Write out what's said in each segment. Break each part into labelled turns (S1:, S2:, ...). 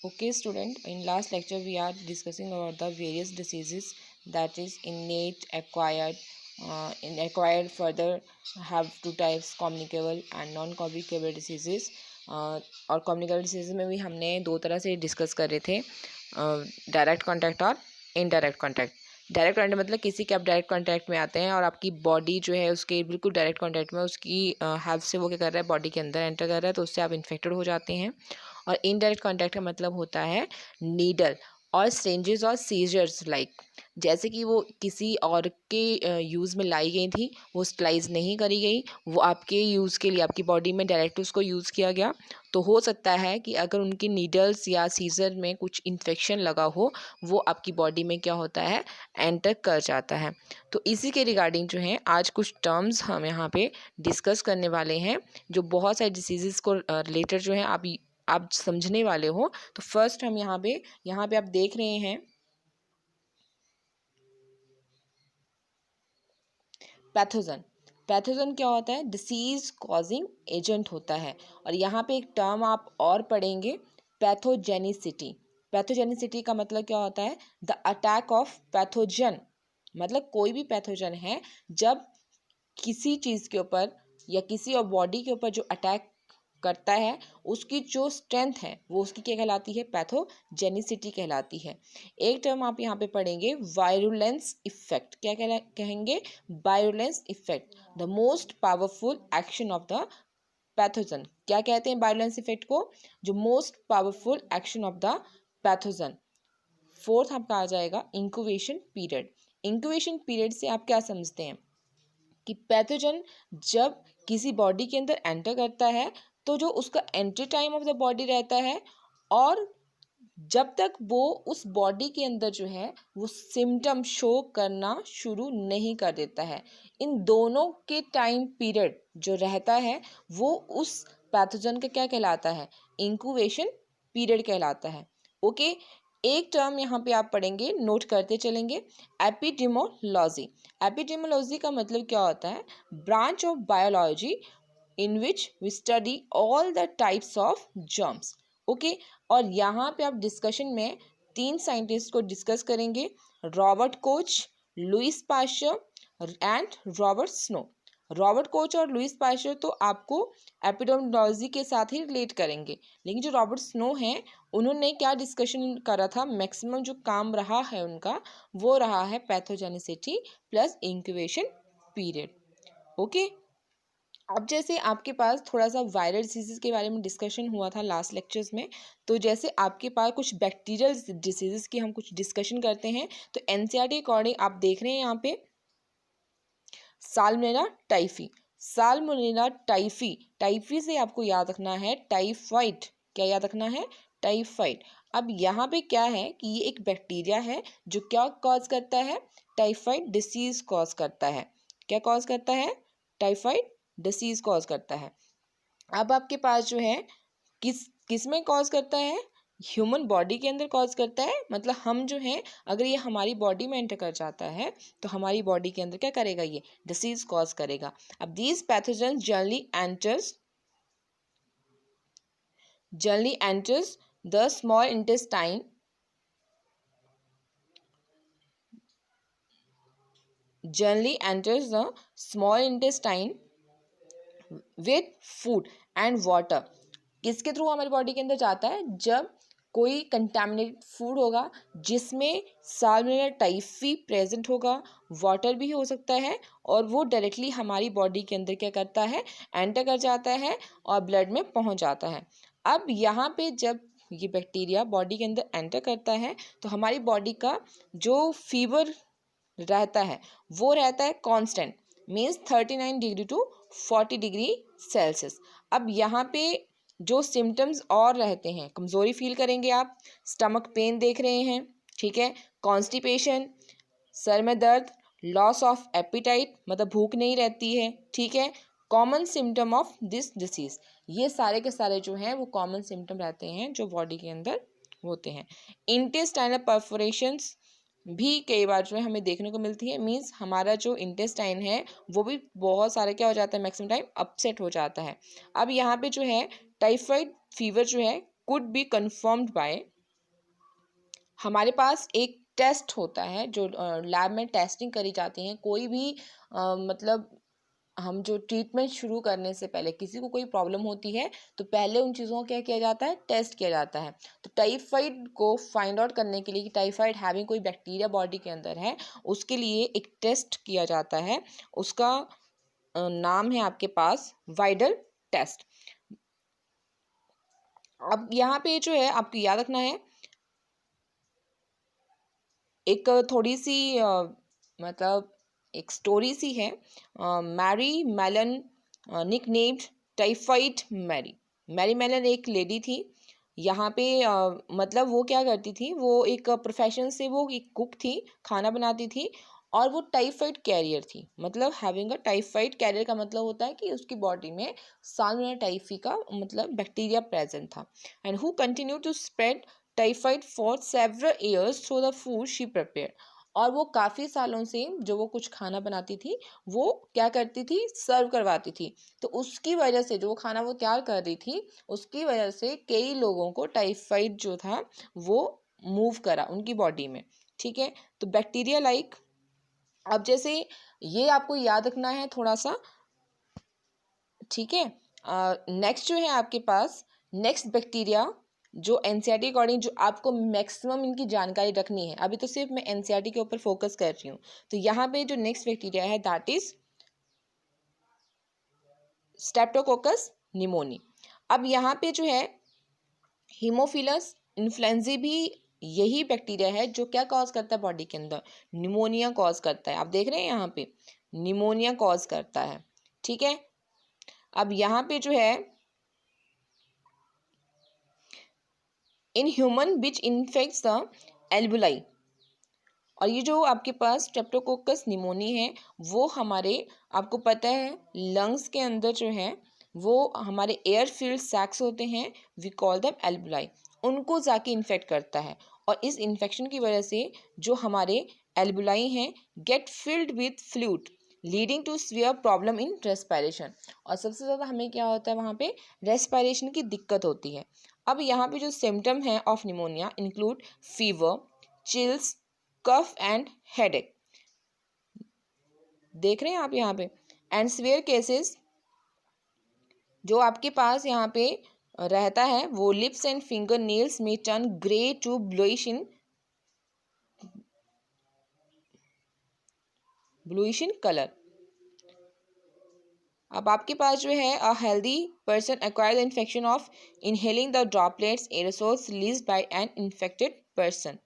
S1: Okay, student, in last lecture we are discussing about the various diseases, that is innate, acquired. In acquired further have two types, communicable and non communicable diseases. और communicable diseases में भी हमने दो तरह से discuss कर रहे थे, डायरेक्ट कॉन्टैक्ट और इनडायरेक्ट कॉन्टैक्ट। डायरेक्ट कॉन्टैक्ट मतलब किसी के आप डायरेक्ट कॉन्टैक्ट में आते हैं और आपकी बॉडी जो है उसके बिल्कुल डायरेक्ट कॉन्टैक्ट में उसकी हेल्प से वो क्या कर रहा है, बॉडी के अंदर एंटर कर रहा है, तो उससे आप इन्फेक्टेड हो जाते हैं। और इनडायरेक्ट कॉन्टैक्ट का मतलब होता है नीडल और स्ट्रेंजेस और सीजर्स लाइक, जैसे कि वो किसी और के यूज़ में लाई गई थी, वो स्टलाइज नहीं करी गई, वो आपके यूज़ के लिए आपकी बॉडी में डायरेक्ट उसको यूज़ किया गया, तो हो सकता है कि अगर उनकी नीडल्स या सीजर में कुछ इन्फेक्शन लगा हो, वो आपकी बॉडी में क्या होता है, एंटर कर जाता है। तो इसी के रिगार्डिंग जो है आज कुछ टर्म्स हम यहाँ पे डिस्कस करने वाले हैं, जो बहुत सारे डिसीज़ को रिलेटेड जो है आप समझने वाले हो। तो फर्स्ट हम यहाँ पे आप देख रहे हैं पैथोजन। पैथोजन क्या होता है, डिसीज कॉजिंग एजेंट होता है। और यहाँ पे एक टर्म आप और पढ़ेंगे, पैथोजेनिसिटी। पैथोजेनिसिटी का मतलब क्या होता है, द अटैक ऑफ पैथोजन, मतलब कोई भी पैथोजन है जब किसी चीज़ के ऊपर या किसी और बॉडी के ऊपर जो अटैक करता है, उसकी जो स्ट्रेंथ है वो उसकी क्या कहलाती है, पैथोजेनिसिटी कहलाती है। एक टर्म आप यहाँ पे पढ़ेंगे, वायरुलेंस इफेक्ट। क्या कहेंगे, virulence effect, the most powerful action of the pathogen. क्या कहते हैं वायरुलेंस इफेक्ट को, जो most powerful action of the pathogen. Fourth आपका आ जाएगा इंक्यूबेशन पीरियड। इंक्यूबेशन पीरियड से आप क्या समझते हैं कि पैथोजन जब किसी बॉडी के अंदर एंटर करता है तो जो उसका entry time of the body रहता है, और जब तक वो उस बॉडी के अंदर जो है वो सिम्टम शो करना शुरू नहीं कर देता है, इन दोनों के टाइम पीरियड जो रहता है वो उस पैथोजन का क्या कहलाता है, इंक्यूबेशन पीरियड कहलाता है। ओके, एक टर्म यहाँ पे आप पढ़ेंगे, नोट करते चलेंगे, एपिडेमोलॉजी। एपिडेमोलॉजी का मतलब क्या होता है, branch of biology in which we study all the types of germs. Okay, और यहाँ पे आप डिस्कशन में तीन साइंटिस्ट को डिस्कस करेंगे, Robert Koch, Louis Pasteur and Robert Snow. Robert Koch और लुइस पास्चर तो आपको एपिडेमियोलॉजी के साथ ही रिलेट करेंगे, लेकिन जो रॉबर्ट स्नो हैं उन्होंने क्या डिस्कशन करा था, मैक्सिमम जो काम रहा है उनका वो रहा है pathogenicity plus incubation period. Okay, अब जैसे आपके पास थोड़ा सा वायरल डिसीज़ के बारे में डिस्कशन हुआ था लास्ट लेक्चर्स में, तो जैसे आपके पास कुछ बैक्टीरियल डिसीज़ की हम कुछ डिस्कशन करते हैं, तो एनसीईआरटी अकॉर्डिंग आप देख रहे हैं यहाँ पे salmonella typhi. Salmonella typhi, typhi से आपको याद रखना है टाइफाइड। क्या याद रखना है, टाइफाइड। अब यहाँ पे क्या है कि ये एक बैक्टीरिया है जो क्या कॉज करता है, टाइफाइड डिसीज कॉज करता है। क्या कॉज करता है, टाइफाइड डिसीज कॉज करता है। अब आपके पास जो है किस में कॉज करता है, ह्यूमन बॉडी के अंदर कॉज करता है, मतलब हम जो है अगर ये हमारी बॉडी में एंटर कर जाता है तो हमारी बॉडी के अंदर क्या करेगा, ये डिसीज कॉज करेगा। अब these pathogen generally enters the small intestine with food and water. किसके थ्रू हमारी बॉडी के अंदर जाता है, जब कोई कंटामिनेटेड फूड होगा जिसमें साल्मोनेला टाइफी प्रेजेंट होगा, वाटर भी हो सकता है, और वो डायरेक्टली हमारी बॉडी के अंदर क्या करता है, एंटर कर जाता है और ब्लड में पहुंच जाता है। अब यहाँ पे जब ये बैक्टीरिया बॉडी के अंदर एंटर करता है तो हमारी बॉडी का जो फीवर रहता है वो रहता है constant, means 39 degree to 40 degree Celsius. अब यहाँ पे जो सिम्टम्स और रहते हैं, कमज़ोरी फील करेंगे आप, स्टमक पेन देख रहे हैं, ठीक है, कॉन्स्टिपेशन, सर में दर्द, लॉस ऑफ एपिटाइट मतलब भूख नहीं रहती है, ठीक है, common symptom of this disease. ये सारे के सारे जो हैं वो कॉमन सिम्टम रहते हैं जो बॉडी के अंदर होते हैं। इंटेस्टाइनल परफोरेशंस भी कई बार जो है हमें देखने को मिलती है, मीन्स हमारा जो इंटेस्टाइन है वो भी बहुत सारा क्या हो जाता है, मैक्सिमम टाइम अपसेट हो जाता है। अब यहाँ पे जो है टाइफाइड फीवर जो है कुड बी कन्फर्म्ड बाय, हमारे पास एक टेस्ट होता है जो लैब में टेस्टिंग करी जाती है। कोई भी मतलब हम जो ट्रीटमेंट शुरू करने से पहले किसी को कोई प्रॉब्लम होती है तो पहले उन चीज़ों को क्या किया जाता है, टेस्ट किया जाता है। तो टाइफाइड को फाइंड आउट करने के लिए कि टाइफाइड हैविंग कोई बैक्टीरिया बॉडी के अंदर है, उसके लिए एक टेस्ट किया जाता है। उसका नाम है आपके पास वाइडल टेस्ट। अब यहाँ पे जो है आपको याद रखना है, एक थोड़ी सी मतलब एक स्टोरी सी है। Mary Mallon nicknamed typhoid Mary. Mary Mallon एक लेडी थी। यहाँ पे मतलब वो क्या करती थी, वो एक प्रोफेशन से वो एक कुक थी, खाना बनाती थी, और वो टाइफाइड कैरियर थी। मतलब हैविंग अ टाइफाइड कैरियर का मतलब होता है कि उसकी बॉडी में साल्मोनेला टाइफी का मतलब बैक्टीरिया प्रेजेंट था, and who continue to spread typhoid for several years through the food she prepare. और वो काफ़ी सालों से जो वो कुछ खाना बनाती थी वो क्या करती थी, सर्व करवाती थी। तो उसकी वजह से जो वो खाना वो तैयार कर रही थी उसकी वजह से कई लोगों को टाइफाइड जो था वो मूव करा उनकी बॉडी में। ठीक है, तो बैक्टीरिया लाइक, अब जैसे ये आपको याद रखना है थोड़ा सा। ठीक है, नेक्स्ट जो है आपके पास नेक्स्ट बैक्टीरिया जो एनसीईआरटी अकॉर्डिंग जो आपको मैक्सिमम इनकी जानकारी रखनी है, अभी तो सिर्फ मैं एनसीईआरटी के ऊपर फोकस कर रही हूँ। तो यहाँ पे जो नेक्स्ट बैक्टीरिया है दैट इज स्ट्रेप्टोकोकस निमोनी। अब यहाँ पे जो है हीमोफिलस इन्फ्लुएंजा भी यही बैक्टीरिया है जो क्या कॉज करता है बॉडी के अंदर, निमोनिया कॉज करता है। आप देख रहे हैं यहाँ पे निमोनिया कॉज करता है। ठीक है, अब यहाँ पे जो है in human which infects the एल्बुलाई, और ये जो आपके पास स्ट्रेप्टोकोकस निमोनी है वो हमारे, आपको पता है लंग्स के अंदर जो है वो हमारे एयर फील्ड सैक्स होते हैं, वी कॉल देम एल्बुलाई, उनको जाके इन्फेक्ट करता है। और इस इन्फेक्शन की वजह से जो हमारे एल्बुलाई हैं get filled with fluid leading to severe problem in respiration. और सबसे ज़्यादा हमें क्या होता है वहाँ पे, रेस्पिरेशन की दिक्कत होती है। अब यहाँ पे जो सिम्टम है of pneumonia include fever, chills, cough and headache. देख रहे हैं आप यहाँ पे, एंड सीवियर केसेस जो आपके पास यहाँ पे रहता है वो लिप्स एंड फिंगर नेल्स में turn grey to bluish in colour. अब आपके पास जो है a healthy person acquire the infection of inhaling the droplets aerosols released by an infected person.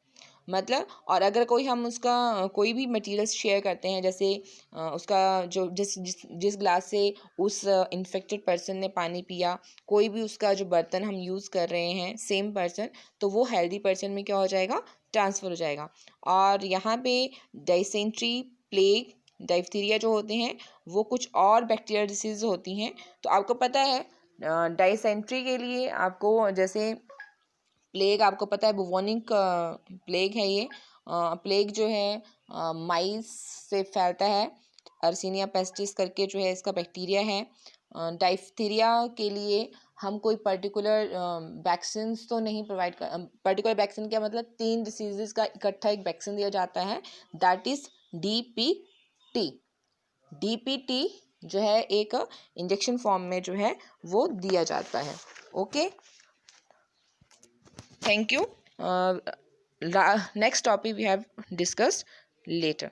S1: मतलब, और अगर कोई हम उसका कोई भी मटेरियल शेयर करते हैं, जैसे उसका जो जिस ग्लास से उस इन्फेक्टेड पर्सन ने पानी पिया, कोई भी उसका जो बर्तन हम यूज़ कर रहे हैं सेम पर्सन, तो वो हेल्दी पर्सन में क्या हो जाएगा, ट्रांसफ़र हो जाएगा। और यहाँ पे डाइसेंट्री, प्लेग, डाइफ्थीरिया जो होते हैं वो कुछ और बैक्टीरियल डिसीज होती हैं। तो आपको पता है डाइसेंट्री के लिए आपको जैसे प्लेग आपको पता है बुवोनिक प्लेग है ये। प्लेग जो है माइस से फैलता है, अर्सिनिया पेस्टिस करके जो है इसका बैक्टीरिया है। डाइफ्थीरिया के लिए हम कोई पर्टिकुलर वैक्सीन तो नहीं प्रोवाइड कर, पर्टिकुलर वैक्सीन क्या मतलब 3 डिसीजेस का इकट्ठा एक वैक्सीन दिया जाता है, दैट इज DPT। DPT जो है एक इंजेक्शन फॉर्म में जो है वो दिया जाता है। Okay, thank you. Next topic we have discussed later.